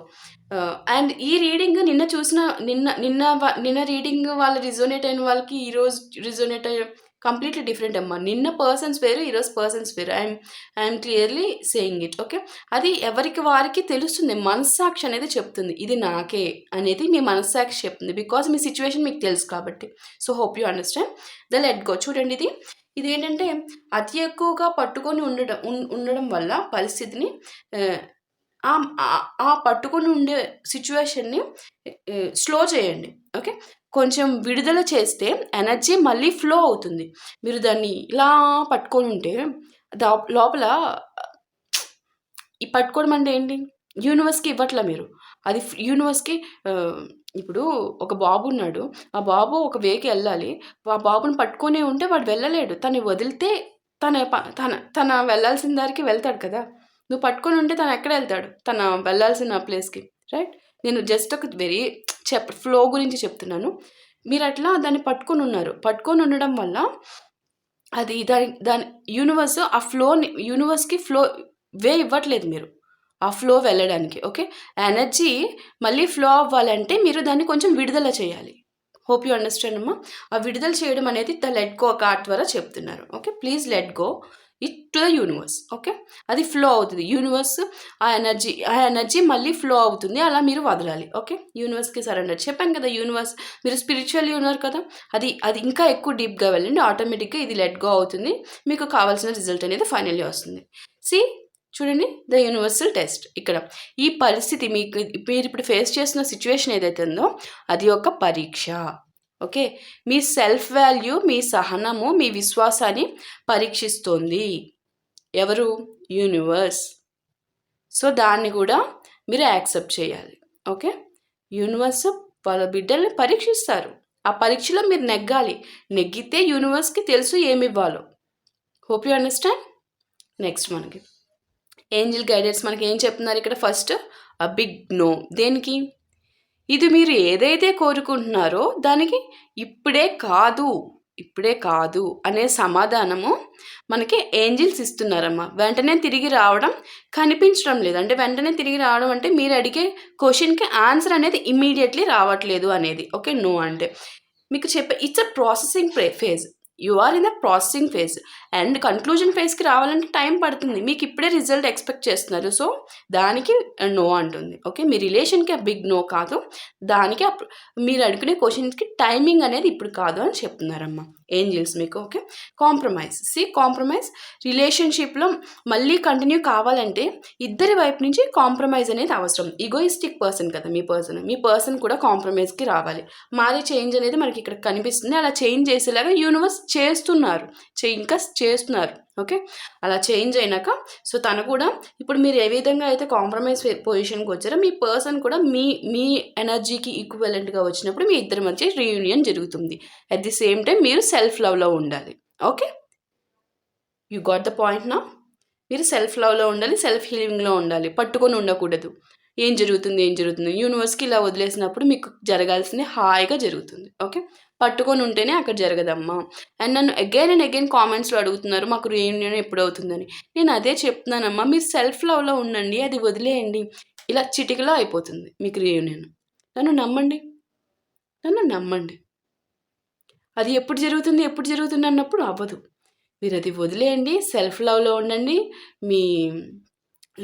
And ఈ రీడింగ్ నిన్న రీడింగ్ వాళ్ళు రిజోనేట్ అయిన వాళ్ళకి ఈరోజు రిజోనేట్ అయ్యే కంప్లీట్లీ డిఫరెంట్ అమ్మా. నిన్న పర్సన్స్ వేరు, ఈరోజు పర్సన్స్ వేరు. I'm clearly saying it. Okay, అది ఎవరికి వారికి తెలుస్తుంది, మనస్సాక్షి అనేది చెప్తుంది ఇది నాకే అనేది. మీ మనస్సాక్షి చెప్తుంది, బికాజ్ మీ సిచ్యువేషన్ మీకు తెలుసు కాబట్టి. So hope you understand the let go. చూడండి, ఇది ఏంటంటే అతి ఎక్కువగా పట్టుకొని ఉండడం వల్ల పరిస్థితిని, ఆ పట్టుకొని ఉండే సిచ్యువేషన్ని స్లో చేయండి. ఓకే, కొంచెం విడుదల చేస్తే ఎనర్జీ మళ్ళీ ఫ్లో అవుతుంది. మీరు దాన్ని ఇలా పట్టుకొని ఉంటే లోపల ఈ పట్టుకోవడం అంటే ఏంటి? యూనివర్స్కి ఇవ్వట్లా మీరు, అది యూనివర్స్కి. ఇప్పుడు ఒక బాబు ఉన్నాడు, ఆ బాబు ఒక వేకి వెళ్ళాలి, ఆ బాబుని పట్టుకొని ఉంటే వాడు వెళ్ళలేడు. తను వదిలితే తన వెళ్ళాల్సిన దారికి వెళ్తాడు కదా. నువ్వు పట్టుకొని ఉంటే తను ఎక్కడ వెళ్తాడు? తన వెళ్ళాల్సిన ప్లేస్కి, రైట్? నేను జస్ట్ ఒక వెరీ ఫ్లో గురించి చెప్తున్నాను. మీరు అట్లా దాన్ని పట్టుకొని ఉన్నారు, పట్టుకొని ఉండడం వల్ల అది దాని యూనివర్స్ ఆ ఫ్లోని, యూనివర్స్కి ఫ్లో వే ఇవ్వట్లేదు మీరు ఆ ఫ్లో వెళ్ళడానికి. ఓకే, ఎనర్జీ మళ్ళీ ఫ్లో అవ్వాలంటే మీరు దాన్ని కొంచెం విడుదల చేయాలి. హోప్ యూ అండర్స్టాండ్ అమ్మా. ఆ విడుదల చేయడం అనేది ద లెట్ గో కార్డ్ ద్వారా చెప్తున్నారు. Okay, please let go it to the universe. Okay, అది ఫ్లో అవుతుంది, యూనివర్స్ ఆ ఎనర్జీ మళ్ళీ ఫ్లో అవుతుంది, అలా మీరు వదలాలి. ఓకే, యూనివర్స్కి సరెండర్. చెప్పాను కదా, యూనివర్స్ మీరు స్పిరిచువల్ ఉన్నారు కదా, అది ఇంకా ఎక్కువ డీప్గా వెళ్ళండి, ఆటోమేటిక్గా ఇది లెట్ గో అవుతుంది, మీకు కావాల్సిన రిజల్ట్ అనేది ఫైనల్లీ వస్తుంది. చూడండి, ద యూనివర్సల్ టెస్ట్. ఇక్కడ ఈ పరిస్థితి మీరు ఇప్పుడు ఫేస్ చేస్తున్న సిచ్యువేషన్ ఏదైతే ఉందో అది ఒక పరీక్ష. ఓకే, మీ సెల్ఫ్ వాల్యూ, మీ సహనము, మీ విశ్వాసాన్ని పరీక్షిస్తోంది ఎవరు? యూనివర్స్. సో దాన్ని కూడా మీరు యాక్సెప్ట్ చేయాలి. ఓకే, యూనివర్స్ వాళ్ళ బిడ్డల్ని పరీక్షిస్తారు, ఆ పరీక్షలో మీరు నెగ్గాలి. నెగ్గితే యూనివర్స్కి తెలుసు ఏమి ఇవ్వాలో. Hope you understand. నెక్స్ట్ మనకి ఏంజిల్ గైడెన్స్ మనకి ఏం చెప్తున్నారు ఇక్కడ? First a big no. దేనికి? ఇది మీరు ఏదైతే కోరుకుంటున్నారో దానికి ఇప్పుడే కాదు అనే సమాధానము మనకి ఏంజిల్స్ ఇస్తున్నారమ్మా. వెంటనే తిరిగి రావడం కనిపించడం లేదు. అంటే వెంటనే తిరిగి రావడం అంటే మీరు అడిగే క్వశ్చన్కి ఆన్సర్ అనేది ఇమ్మీడియట్లీ రావట్లేదు అనేది. ఓకే, నో అంటే మీకు it's a processing phase. You are in the processing phase and conclusion ఫేజ్కి రావాలంటే టైం పడుతుంది. మీకు ఇప్పుడే రిజల్ట్ ఎక్స్పెక్ట్ చేస్తున్నారు, సో దానికి నో అంటుంది. ఓకే, మీ రిలేషన్కి ఆ బిగ్ నో కాదు, దానికి మీరు అడుగునే క్వశ్చన్స్కి టైమింగ్ అనేది ఇప్పుడు కాదు అని చెప్తున్నారమ్మా ఏంజిల్స్ మీకు. ఓకే, కాంప్రమైజ్ రిలేషన్షిప్లో మళ్ళీ కంటిన్యూ కావాలంటే ఇద్దరి వైపు నుంచి కాంప్రమైజ్ అనేది అవసరం. ఈగోయిస్టిక్ పర్సన్ కదా మీ పర్సన్ కూడా కాంప్రమైజ్కి రావాలి. మారే చేంజ్ అనేది మనకి ఇక్కడ కనిపిస్తుంది. అలా చేంజ్ చేసేలాగా యూనివర్స్ ఇంకా చేస్తున్నారు. ఓకే, అలా చేంజ్ అయినాక సో తను కూడా ఇప్పుడు మీరు ఏ విధంగా అయితే కాంప్రమైజ్ పొజిషన్కి వచ్చారో మీ పర్సన్ కూడా మీ ఎనర్జీకి ఈక్వలెంట్గా వచ్చినప్పుడు మీ ఇద్దరి మధ్య రీయూనియన్ జరుగుతుంది. అట్ ది సేమ్ టైం మీరు సెల్ఫ్ లవ్లో ఉండాలి. Okay, you got the point నా. మీరు సెల్ఫ్ లవ్లో ఉండాలి, సెల్ఫ్ హీలింగ్లో ఉండాలి, పట్టుకొని ఉండకూడదు. ఏం జరుగుతుంది యూనివర్స్కి ఇలా వదిలేసినప్పుడు మీకు జరగాల్సింది హాయిగా జరుగుతుంది. ఓకే, పట్టుకొని ఉంటేనే అక్కడ జరగదమ్మా. అండ్ నన్ను అగైన్ అండ్ అగైన్ కామెంట్స్లో అడుగుతున్నారు మాకు రీయూనియన్ ఎప్పుడు అవుతుందని. నేను అదే చెప్తున్నానమ్మా, మీరు సెల్ఫ్ లవ్లో ఉండండి, అది వదిలేయండి, ఇలా చిటికలో అయిపోతుంది మీకు రీయూనియన్. నన్ను నమ్మండి. అది ఎప్పుడు జరుగుతుంది అన్నప్పుడు అవ్వదు. మీరు అది వదిలేయండి, సెల్ఫ్ లవ్లో ఉండండి, మీ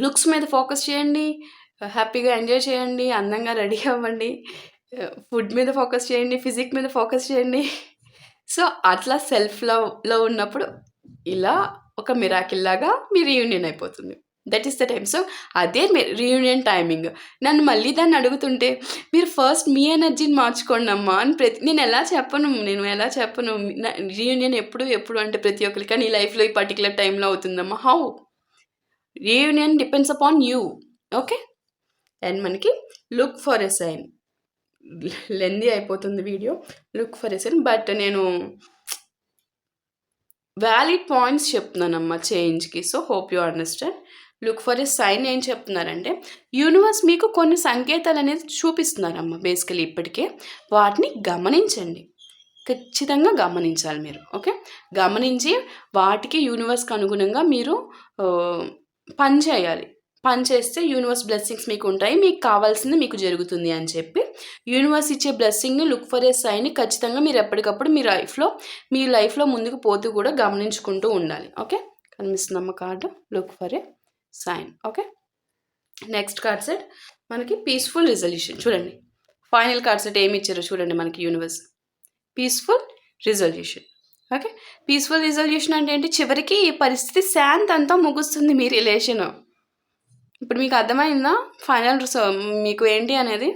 లుక్స్ మీద ఫోకస్ చేయండి, హ్యాపీగా ఎంజాయ్ చేయండి, అందంగా రెడీ అవ్వండి, ఫుడ్ మీద ఫోకస్ చేయండి, ఫిజిక్ మీద ఫోకస్ చేయండి. సో అట్లా సెల్ఫ్ లవ్లో ఉన్నప్పుడు ఇలా ఒక మిరాకిల్ లాగా మీ రీయూనియన్ అయిపోతుంది. That is the time. So అదే రీయూనియన్ టైమింగ్. నన్ను మళ్ళీ దాన్ని అడుగుతుంటే మీరు ఫస్ట్ మీ ఎనర్జీని మార్చుకోండి అమ్మా అని నేను ఎలా చెప్పను రీయూనియన్ ఎప్పుడు అంటే ప్రతి ఒక్కరికి కానీ ఈ లైఫ్లో ఈ పర్టికులర్ టైంలో అవుతుందమ్మా. How reunion depends upon you. Okay, and మనకి look for a sign. Lengthy అయిపోతుంది video. Look for a sign, but నేను వ్యాలిడ్ పాయింట్స్ చెప్తున్నానమ్మా చేంజ్కి. So hope you understand. Look for a sign ఏం చెప్తున్నారంటే యూనివర్స్ మీకు కొన్ని సంకేతాలు అనేది చూపిస్తున్నారమ్మా బేసికలీ ఇప్పటికే. వాటిని గమనించండి, ఖచ్చితంగా గమనించాలి మీరు. ఓకే, గమనించి వాటికి యూనివర్స్కి అనుగుణంగా మీరు పని చేయాలి. పని చేస్తే యూనివర్స్ బ్లెస్సింగ్స్ మీకు ఉంటాయి, మీకు కావాల్సింది మీకు జరుగుతుంది అని చెప్పి యూనివర్స్ ఇచ్చే బ్లెస్సింగ్ని లుక్ ఫర్ ఏ సైన్ని ఖచ్చితంగా మీరు ఎప్పటికప్పుడు మీ లైఫ్లో ముందుకు పోతూ కూడా గమనించుకుంటూ ఉండాలి. ఓకే, కనిపిస్తుందమ్మ card look for a sign. Okay, next card set మనకి పీస్ఫుల్ రిజల్యూషన్. చూడండి ఫైనల్ కార్డ్ సెట్ ఏమి ఇచ్చారో చూడండి మనకి universe. Peaceful resolution. Okay, peaceful resolution అంటే ఏంటి? చివరికి ఈ పరిస్థితి శాంతంతో ముగుస్తుంది మీ రిలేషన్. ఇప్పుడు మీకు అర్థమైందా ఫైనల్ మీకు ఏంటి అనేది?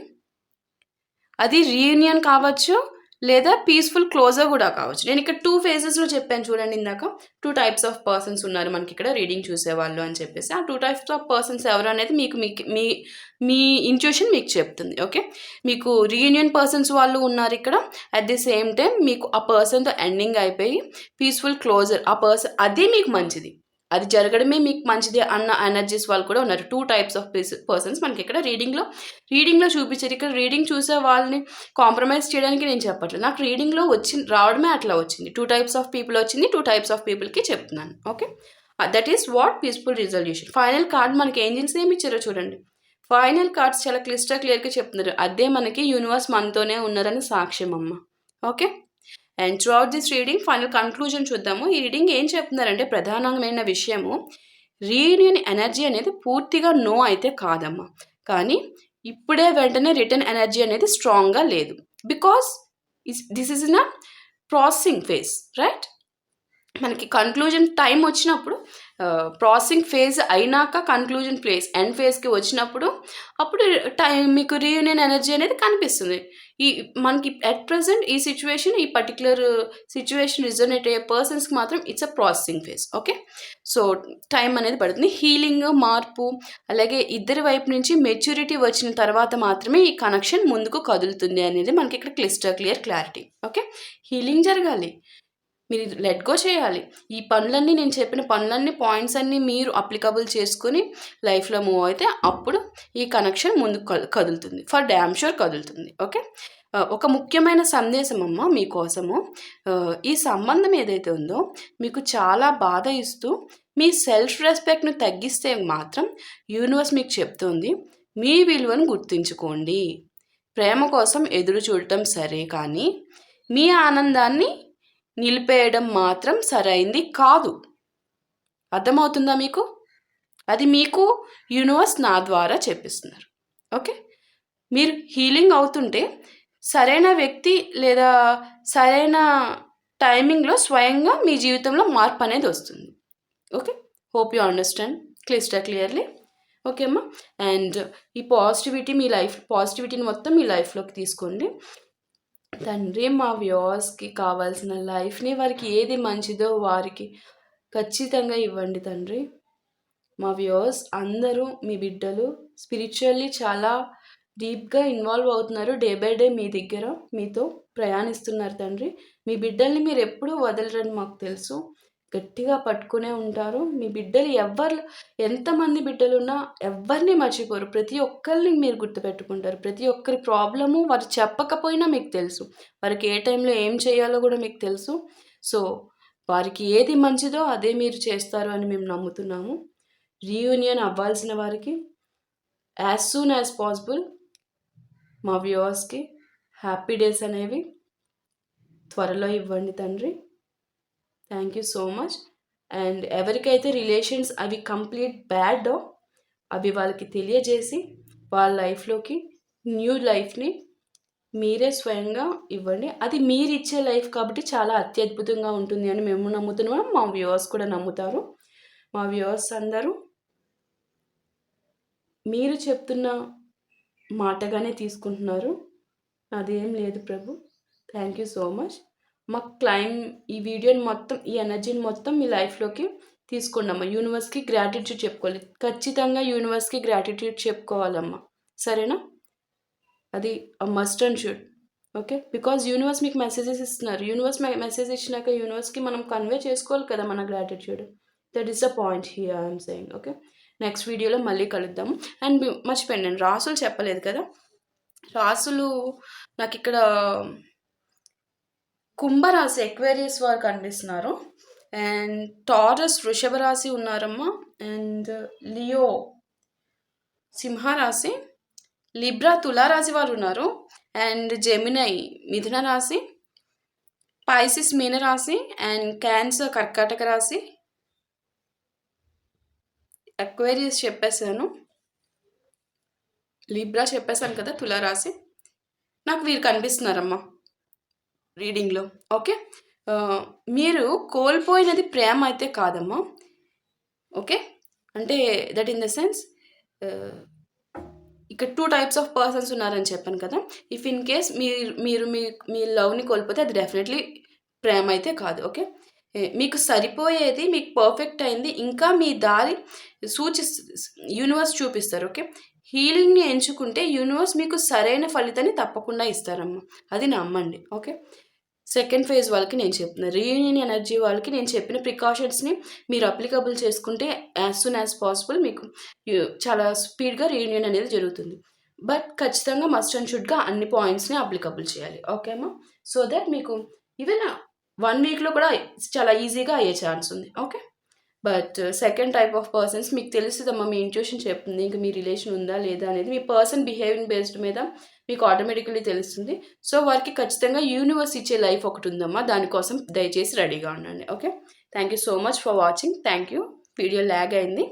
అది రీయూనియన్ కావచ్చు లేదా పీస్ఫుల్ క్లోజర్ కూడా కావచ్చు. నేను ఇక్కడ 2 ఫేజెస్లో చెప్పాను చూడండి ఇందాక. 2 టైప్స్ ఆఫ్ పర్సన్స్ ఉన్నారు మనకి ఇక్కడ రీడింగ్ చూసేవాళ్ళు అని చెప్పేసి. ఆ 2 టైప్స్ ఆఫ్ పర్సన్స్ ఎవరు అనేది మీ ఇంట్యూషన్ మీకు చెప్తుంది. ఓకే, మీకు రీయూనియన్ పర్సన్స్ వాళ్ళు ఉన్నారు ఇక్కడ. అట్ ది సేమ్ టైం మీకు ఆ పర్సన్తో ఎండింగ్ అయిపోయి పీస్ఫుల్ క్లోజర్ ఆ పర్సన్ అదే మీకు మంచిది, అది జరగడమే మీకు మంచిది అన్న ఎనర్జీస్ వాళ్ళు కూడా ఉన్నారు. 2 టైప్స్ ఆఫ్ పర్సన్స్ మనకి ఇక్కడ రీడింగ్లో చూపించారు. ఇక్కడ రీడింగ్ చూసే వాళ్ళని కాంప్రమైజ్ చేయడానికి నేను చెప్పట్లేదు. నాకు రీడింగ్లో రావడమే అట్లా వచ్చింది. 2 టైప్స్ ఆఫ్ పీపుల్ వచ్చింది, 2 టైప్స్ ఆఫ్ పీపుల్కి చెప్తున్నాను. Okay, that is what peaceful resolution. Final card మనకి ఏంజిల్స్ ఏమి ఇచ్చారో చూడండి. ఫైనల్ కార్డ్స్ చాలా క్లియర్గా చెప్తున్నారు. అదే మనకి యూనివర్స్ మనతోనే ఉన్నారని సాక్ష్యం అమ్మ. Okay, and throughout this reading final conclusion చూద్దాము. ఈ రీడింగ్ ఏం చెప్తున్నారంటే ప్రధానమైన విషయము రీయూనియన్ ఎనర్జీ అనేది పూర్తిగా నో అయితే కాదమ్మా, కానీ ఇప్పుడే వెంటనే రిటర్న్ ఎనర్జీ అనేది స్ట్రాంగ్గా లేదు. Because this is in a processing phase, right? మనకి కన్క్లూజన్ టైం వచ్చినప్పుడు ప్రాసెసింగ్ ఫేజ్ అయినాక కన్క్లూజన్ ఎండ్ ఫేజ్కి వచ్చినప్పుడు అప్పుడు మీకు రీయూనియన్ ఎనర్జీ అనేది కనిపిస్తుంది. మనకి అట్ ప్రజెంట్ ఈ సిచ్యువేషన్, ఈ పర్టికులర్ సిచ్యువేషన్ రిజనేట్ అయ్యే పర్సన్స్కి మాత్రం it's a processing phase. Okay, so time అనేది పడుతుంది. హీలింగ్, మార్పు, అలాగే ఇద్దరి వైపు నుంచి మెచ్యూరిటీ వచ్చిన తర్వాత మాత్రమే ఈ కనెక్షన్ ముందుకు కదులుతుంది అనేది మనకి ఇక్కడ క్లారిటీ. ఓకే, హీలింగ్ జరగాలి, మీరు లెట్ గో చేయాలి. ఈ పనులన్నీ నేను చెప్పిన పనులన్నీ పాయింట్స్ అన్నీ మీరు అప్లికబుల్ చేసుకుని లైఫ్లో మూవ్ అయితే అప్పుడు ఈ కనెక్షన్ ముందుకు కదులుతుంది, ఫర్ డ్యామ్ షూర్ కదులుతుంది. ఓకే, ఒక ముఖ్యమైన సందేశం అమ్మ మీకోసము. ఈ సంబంధం ఏదైతే ఉందో మీకు చాలా బాధ ఇస్తూ మీ సెల్ఫ్ రెస్పెక్ట్ను తగ్గిస్తే మాత్రం యూనివర్స్ మీకు చెప్తుంది మీ విలువను గుర్తుంచుకోండి. ప్రేమ కోసం ఎదురు చూడటం సరే, కానీ మీ ఆనందాన్ని నిలిపేయడం మాత్రం సరైంది కాదు. అర్థమవుతుందా మీకు? అది మీకు యూనివర్స్ నా ద్వారా చెప్పిస్తున్నారు. ఓకే, మీరు హీలింగ్ అవుతుంటే సరైన వ్యక్తి లేదా సరైన టైమింగ్లో స్వయంగా మీ జీవితంలో మార్పు అనేది వస్తుంది. Okay, hope you understand clearly. Okay అమ్మా, అండ్ ఈ పాజిటివిటీని మొత్తం మీ లైఫ్లోకి తీసుకోండి. తండ్రి, మా వ్యూవర్స్కి కావాల్సిన లైఫ్ని వారికి ఏది మంచిదో వారికి ఖచ్చితంగా ఇవ్వండి తండ్రి. మా వ్యూవర్స్ అందరూ మీ బిడ్డలు స్పిరిచువల్లీ చాలా డీప్గా ఇన్వాల్వ్ అవుతున్నారు. డే బై డే మీ దగ్గర మీతో ప్రయాణిస్తున్నారు తండ్రి. మీ బిడ్డల్ని మీరు ఎప్పుడూ వదలరని మాకు తెలుసు, గట్టిగా పట్టుకునే ఉంటారు. మీ బిడ్డలు ఎంతమంది బిడ్డలున్నా ఎవరిని మర్చిపోరు. ప్రతి ఒక్కరిని మీరు గుర్తుపెట్టుకుంటారు. ప్రతి ఒక్కరి ప్రాబ్లము వారు చెప్పకపోయినా మీకు తెలుసు. వారికి ఏ టైంలో ఏం చేయాలో కూడా మీకు తెలుసు. సో వారికి ఏది మంచిదో అదే మీరు చేస్తారు అని మేము నమ్ముతున్నాము. రీయూనియన్ అవ్వాల్సిన వారికి యాజ్ సూన్ యాజ్ పాసిబుల్ మా వ్యూవర్స్కి హ్యాపీ డేస్ అనేవి త్వరలో ఇవ్వండి తండ్రి. Thank you so much. And ఎవరికైతే రిలేషన్స్ అవి కంప్లీట్ బ్యాడో అవి వాళ్ళకి తెలియజేసి వాళ్ళ లైఫ్లోకి న్యూ లైఫ్ని మీరే స్వయంగా ఇవ్వండి. అది మీరు ఇచ్చే లైఫ్ కాబట్టి చాలా అత్యద్భుతంగా ఉంటుంది అని మేము నమ్ముతున్నాం. మా వ్యూవర్స్ కూడా నమ్ముతారు. మా వ్యూవర్స్ అందరూ మీరు చెప్తున్న మాటగానే తీసుకుంటున్నారు. అదేం లేదు ప్రభు. Thank you so much. ఈ వీడియోని మొత్తం, ఈ ఎనర్జీని మొత్తం మీ లైఫ్లోకి తీసుకోండమ్మా. యూనివర్స్కి గ్రాటిట్యూడ్ చెప్పుకోవాలి. ఖచ్చితంగా యూనివర్స్కి గ్రాటిట్యూడ్ చెప్పుకోవాలమ్మా. సరేనా? అది must and should. Okay, because universe మీకు మెసేజెస్ ఇస్తున్నారు. యూనివర్స్ మెసేజ్ ఇచ్చినాక యూనివర్స్కి మనం కన్వే చేసుకోవాలి కదా మన gratitude. That is the point here I'm saying. Okay, next వీడియోలో మళ్ళీ కలుద్దాము. అండ్ మర్చిపోయాను, నేను రాసులు చెప్పలేదు కదా. రాసులు నాకు ఇక్కడ కుంభరాశి ఎక్వేరియస్ వారు కనిపిస్తున్నారు, అండ్ టారస్ వృషభ రాశి ఉన్నారమ్మా, అండ్ లియో సింహరాశి, లిబ్రా తులారాశి వారు ఉన్నారు, అండ్ జెమినై మిథున రాశి, పైసిస్ మీనరాశి, అండ్ క్యాన్సర్ కర్కాటక రాశి, అక్వేరియస్ చెప్పేశాను, లిబ్రా చెప్పేశాను కదా, తులారాశి. నాకు వీరు కనిపిస్తున్నారమ్మా రీడింగ్లో. ఓకే, మీరు కోల్పోయినది ప్రేమ అయితే కాదమ్మా. ఓకే, అంటే దట్ ఇన్ ద సెన్స్ ఇక్కడ 2 టైప్స్ ఆఫ్ పర్సన్స్ ఉన్నారని చెప్పాను కదా. ఇఫ్ ఇన్ కేస్ మీరు మీ లవ్ని కోల్పోతే అది డెఫినెట్లీ ప్రేమ అయితే కాదు. ఓకే, మీకు సరిపోయేది, మీకు పర్ఫెక్ట్ అయింది, ఇంకా మీ దారి యూనివర్స్ చూపిస్తారు. ఓకే, హీలింగ్ని ఎంచుకుంటే యూనివర్స్ మీకు సరైన ఫలితాన్ని తప్పకుండా ఇస్తారమ్మా. అది నమ్మండి. ఓకే, సెకండ్ ఫేజ్ వాళ్ళకి నేను చెప్తున్నా, రీయూనియన్ ఎనర్జీ వాళ్ళకి నేను చెప్పిన ప్రికాషన్స్ని మీరు అప్లికబుల్ చేసుకుంటే యాజ్ సూన్ యాజ్ పాసిబుల్ మీకు చాలా స్పీడ్గా రీయూనియన్ అనేది జరుగుతుంది. బట్ ఖచ్చితంగా మస్ట్ అండ్ షుడ్గా అన్ని పాయింట్స్ని అప్లికబుల్ చేయాలి. ఓకే అమ్మా, సో దట్ మీకు ఈవెన్ 1 వీక్లో కూడా చాలా ఈజీగా అయ్యే ఛాన్స్ ఉంది. Okay, but second type of persons మీకు తెలుస్తుందమ్మా, మీ ఇంట్యూషన్ చెప్తుంది ఇంకా మీ రిలేషన్ ఉందా లేదా అనేది. మీ పర్సన్ బిహేవింగ్ బేస్డ్ మీద మీకు ఆటోమేటికలీ తెలుస్తుంది. సో వారికి ఖచ్చితంగా యూనివర్స్ ఇచ్చే లైఫ్ ఒకటి ఉందమ్మా, దానికోసం దయచేసి రెడీగా ఉండండి. Okay, thank you so much for watching. Thank you. Video lag అయింది.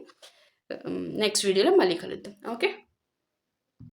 నెక్స్ట్ వీడియోలో మళ్ళీ కలుద్దాం. ఓకే.